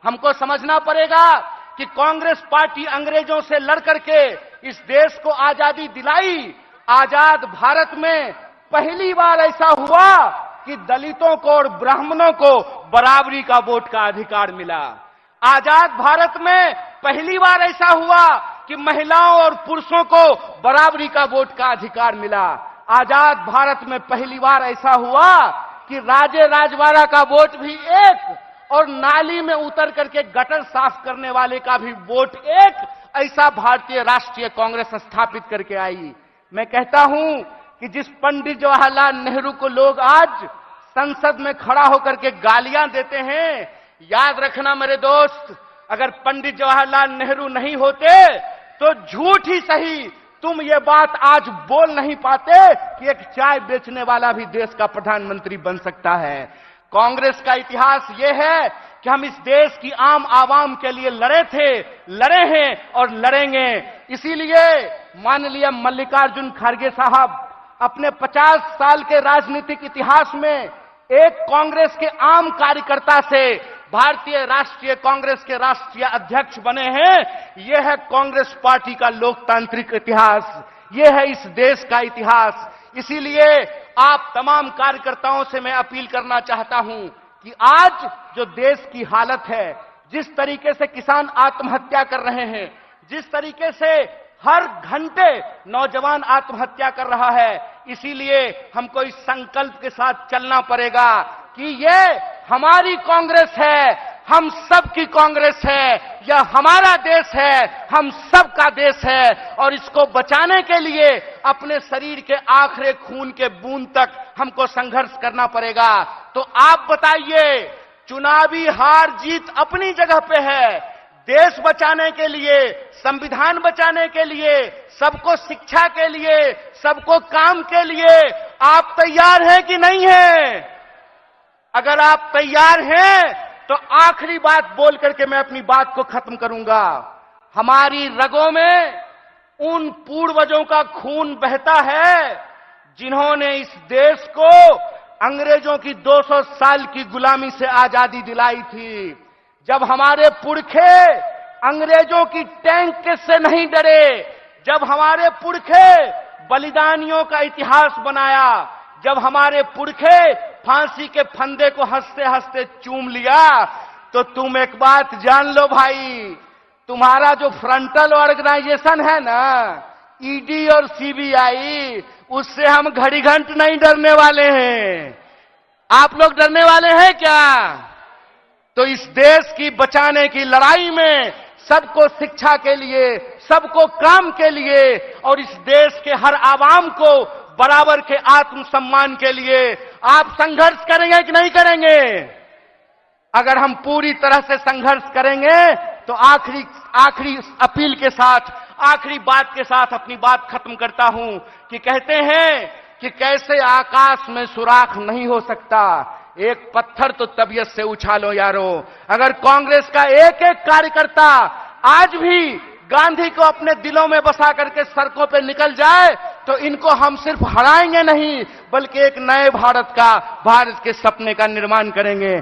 हमको समझना पड़ेगा कि कांग्रेस पार्टी अंग्रेजों से लड़ करके इस देश को आजादी दिलाई। आजाद भारत में पहली बार ऐसा हुआ कि दलितों को और ब्राह्मणों को बराबरी का वोट का अधिकार मिला। आजाद भारत में पहली बार ऐसा हुआ कि महिलाओं और पुरुषों को बराबरी का वोट का अधिकार मिला। आजाद भारत में पहली बार ऐसा हुआ कि राजे राजवाड़ा का वोट भी एक और नाली में उतर करके गटर साफ करने वाले का भी वोट एक, ऐसा भारतीय राष्ट्रीय कांग्रेस स्थापित करके आई। मैं कहता हूं कि जिस पंडित जवाहरलाल नेहरू को लोग आज संसद में खड़ा होकर के गालियां देते हैं, याद रखना मेरे दोस्त, अगर पंडित जवाहरलाल नेहरू नहीं होते तो झूठ ही सही तुम ये बात आज बोल नहीं पाते कि एक चाय बेचने वाला भी देश का प्रधानमंत्री बन सकता है। कांग्रेस का इतिहास यह है कि हम इस देश की आम आवाम के लिए लड़े थे, लड़े हैं और लड़ेंगे। इसीलिए माननीय मल्लिकार्जुन खड़गे साहब अपने 50 साल के राजनीतिक इतिहास में एक कांग्रेस के आम कार्यकर्ता से भारतीय राष्ट्रीय कांग्रेस के राष्ट्रीय अध्यक्ष बने हैं। यह है कांग्रेस पार्टी का लोकतांत्रिक इतिहास, यह है इस देश का इतिहास। इसीलिए आप तमाम कार्यकर्ताओं से मैं अपील करना चाहता हूं कि आज जो देश की हालत है, जिस तरीके से किसान आत्महत्या कर रहे हैं, जिस तरीके से हर घंटे नौजवान आत्महत्या कर रहा है, इसीलिए हमको इस संकल्प के साथ चलना पड़ेगा कि ये हमारी कांग्रेस है, हम सब की कांग्रेस है, यह हमारा देश है, हम सब का देश है और इसको बचाने के लिए अपने शरीर के आखिरी खून के बूंद तक हमको संघर्ष करना पड़ेगा। तो आप बताइए, चुनावी हार जीत अपनी जगह पे है, देश बचाने के लिए, संविधान बचाने के लिए, सबको शिक्षा के लिए, सबको काम के लिए आप तैयार हैं कि नहीं हैं? अगर आप तैयार हैं तो आखिरी बात बोल करके मैं अपनी बात को खत्म करूंगा। हमारी रगों में उन पूर्वजों का खून बहता है जिन्होंने इस देश को अंग्रेजों की 200 साल की गुलामी से आजादी दिलाई थी। जब हमारे पुरखे अंग्रेजों की टैंक से नहीं डरे, जब हमारे पुरखे बलिदानियों का इतिहास बनाया, जब हमारे पुरखे फांसी के फंदे को हंसते हंसते चूम लिया, तो तुम एक बात जान लो भाई, तुम्हारा जो फ्रंटल ऑर्गेनाइजेशन है ना, ईडी और सीबीआई, उससे हम घड़ी घंट नहीं डरने वाले हैं। आप लोग डरने वाले हैं क्या? तो इस देश की बचाने की लड़ाई में सबको शिक्षा के लिए, सबको काम के लिए और इस देश के हर आवाम को बराबर के आत्मसम्मान के लिए आप संघर्ष करेंगे कि नहीं करेंगे? अगर हम पूरी तरह से संघर्ष करेंगे तो आखिरी अपील के साथ, आखिरी बात के साथ अपनी बात खत्म करता हूं कि कहते हैं कि कैसे आकाश में सुराख नहीं हो सकता, एक पत्थर तो तबीयत से उछालो यारो। अगर कांग्रेस का एक एक कार्यकर्ता आज भी गांधी को अपने दिलों में बसा करके सड़कों पे निकल जाए तो इनको हम सिर्फ हराएंगे नहीं बल्कि एक नए भारत के सपने का निर्माण करेंगे।